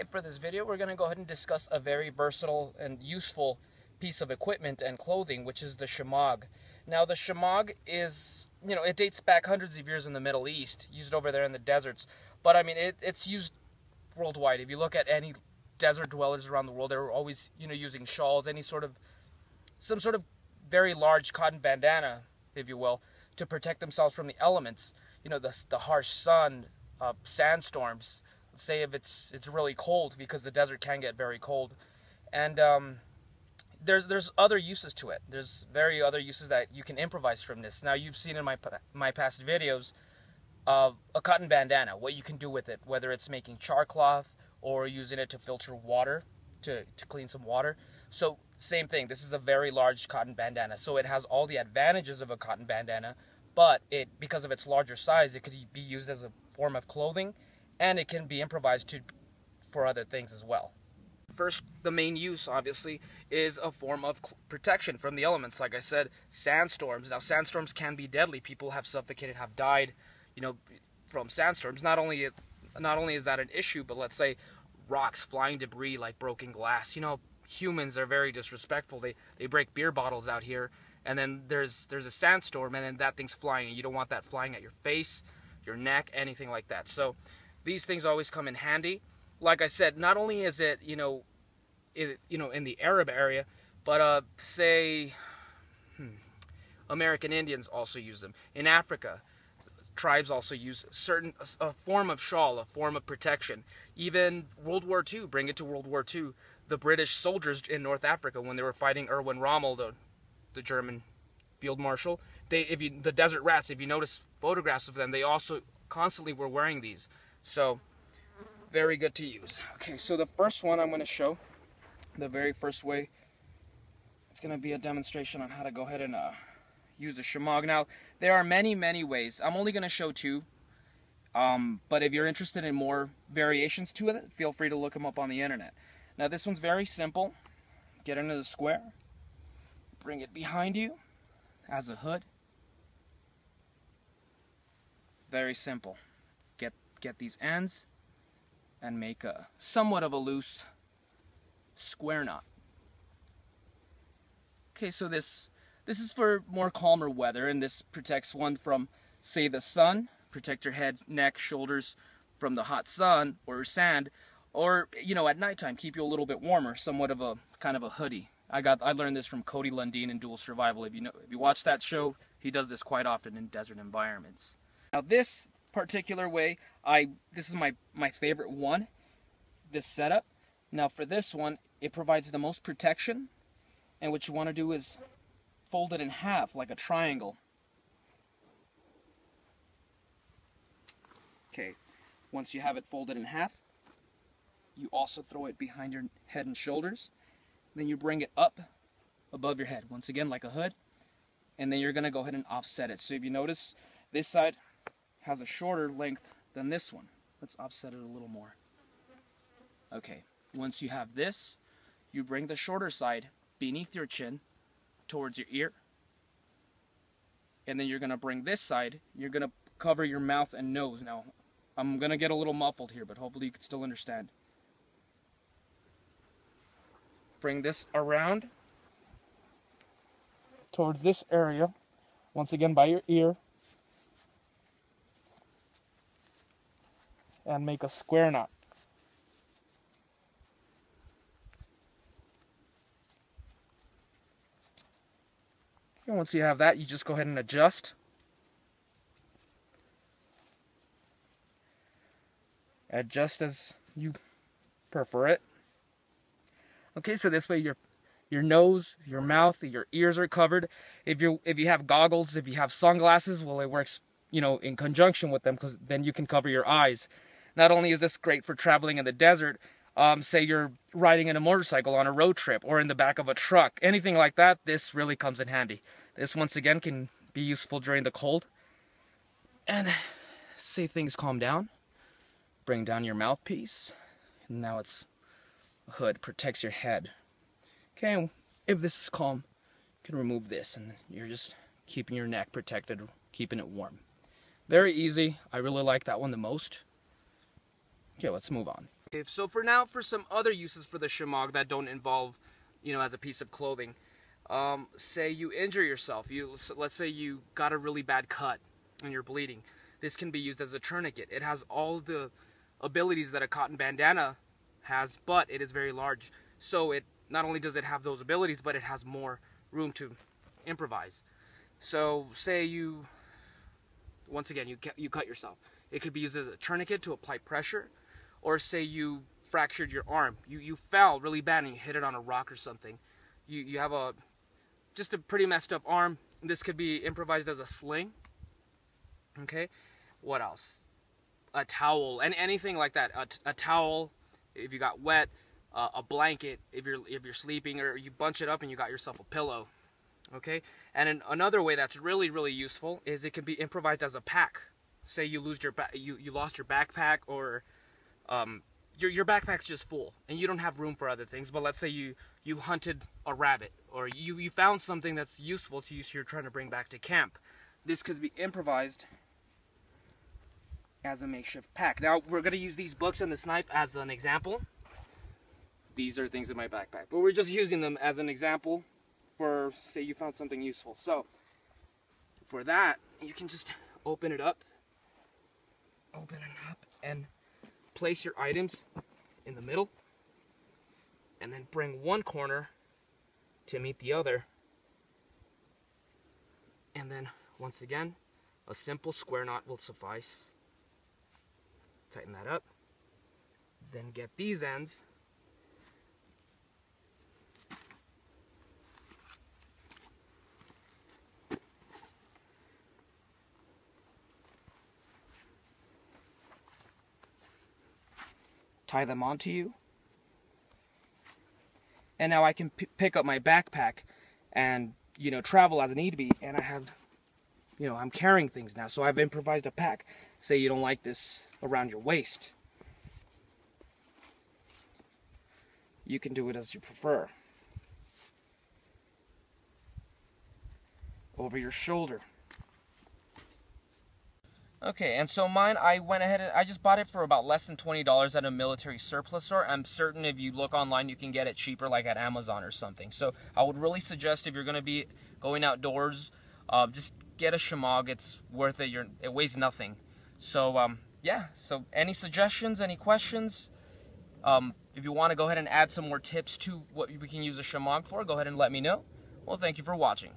for this video, we're going to go ahead and discuss a very versatile and useful piece of equipment and clothing, which is the Shemagh. Now, the Shemagh is, it dates back hundreds of years in the Middle East, used over there in the deserts. But, I mean, it's used worldwide. If you look at any desert dwellers around the world, they're always, using shawls, some sort of very large cotton bandana, if you will, to protect themselves from the elements. The harsh sun, sandstorms. Let's say if it's really cold, because the desert can get very cold. And there's other uses to it. There's other uses that you can improvise from this. Now, you've seen in my past videos of a cotton bandana, what you can do with it, whether it's making char cloth or using it to filter water, to clean some water. So same thing, this is a very large cotton bandana. So it has all the advantages of a cotton bandana, but because of its larger size, it could be used as a form of clothing, and it can be improvised for other things as well. First, the main use, obviously, is a form of protection from the elements. Like I said, sandstorms. Now, sandstorms can be deadly. People have suffocated, have died, from sandstorms. Not only is that an issue, but let's say rocks, flying debris like broken glass. Humans are very disrespectful. They break beer bottles out here, and then there's a sandstorm, and then that thing's flying, and you don't want that flying at your face, your neck, anything like that. So these things always come in handy. Like I said, not only is it in the Arab area, but say American Indians also use them. In Africa, tribes also use a form of shawl, a form of protection. Even World War II, bring it to World War II, the British soldiers in North Africa, when they were fighting Erwin Rommel, the German field marshal, the desert rats, if you notice photographs of them, they also constantly were wearing these. So very good to use. Okay, so the first one I'm going to show, the very first way, it's going to be a demonstration on how to go ahead and use a Shemagh. Now, there are many, many ways. I'm only going to show two, but if you're interested in more variations to it, feel free to look them up on the internet. Now, this one's very simple. Get into the square, bring it behind you as a hood. Very simple. Get these ends and make a somewhat of a loose square knot. Okay, so this is for more calmer weather, and this protects one from, say, the sun. Protect your head, neck, shoulders from the hot sun or sand, or at nighttime, keep you a little bit warmer. Somewhat of a kind of a hoodie. I learned this from Cody Lundeen in Dual Survival. If you watch that show, he does this quite often in desert environments. Now, this particular way, this is my favorite one, this setup. Now, for this one, it provides the most protection, and what you want to do is fold it in half like a triangle. Okay, once you have it folded in half, you also throw it behind your head and shoulders. Then you bring it up above your head, once again like a hood, and then you're going to go ahead and offset it. So if you notice, this side has a shorter length than this one. Let's offset it a little more. Okay, once you have this, you bring the shorter side beneath your chin towards your ear, and then you're going to bring this side, you're going to cover your mouth and nose. Now, I'm going to get a little muffled here, but hopefully you can still understand. Bring this around towards this area, once again by your ear, and make a square knot. And once you have that, you just go ahead and adjust. Adjust as you prefer it. Okay, so this way your nose, your mouth, your ears are covered. If you have goggles, if you have sunglasses, well, it works, in conjunction with them, because then you can cover your eyes. Not only is this great for traveling in the desert, say you're riding in a motorcycle on a road trip or in the back of a truck, anything like that, this really comes in handy. This, once again, can be useful during the cold. And say things calm down, bring down your mouthpiece, and now it's a hood, protects your head. Okay, if this is calm, you can remove this, and you're just keeping your neck protected, keeping it warm. Very easy. I really like that one the most. Okay, let's move on. Okay, so for now, for some other uses for the Shemagh that don't involve, as a piece of clothing. Say you injure yourself. Let's say you got a really bad cut and you're bleeding. This can be used as a tourniquet. It has all the abilities that a cotton bandana has, but it is very large. So it not only does it have those abilities, but it has more room to improvise. So say once again, you cut yourself. It could be used as a tourniquet to apply pressure, or say you fractured your arm. You fell really bad and you hit it on a rock or something. You have just a pretty messed up arm. This could be improvised as a sling. Okay, what else? A towel, and anything like that. A towel, if you got wet. A blanket, if you're sleeping, or you bunch it up and you got yourself a pillow. Okay, and another way that's really, really useful is it can be improvised as a pack. Say you lost your backpack, or your backpack's just full and you don't have room for other things. But let's say you hunted a rabbit, or you found something that's useful to you, so you're trying to bring back to camp. This could be improvised as a makeshift pack. Now we're going to use these books and this knife as an example. These are things in my backpack, but we're just using them as an example for, say you found something useful. So for that, you can just open it up and place your items in the middle, and then bring one corner to meet the other, and then once again a simple square knot will suffice. Tighten that up, then get these ends tie them onto you, and now I can pick up my backpack and travel as need be, and I have I'm carrying things now, so I've improvised a pack. Say you don't like this around your waist, you can do it as you prefer. Over your shoulder. Okay, and so mine, I went ahead and I just bought it for about less than $20 at a military surplus store. I'm certain if you look online, you can get it cheaper, like at Amazon or something. So I would really suggest, if you're going to be going outdoors, just get a Shemagh. It's worth it. It weighs nothing. So yeah. So any suggestions? Any questions? If you want to go ahead and add some more tips to what we can use a Shemagh for, go ahead and let me know. Well, thank you for watching.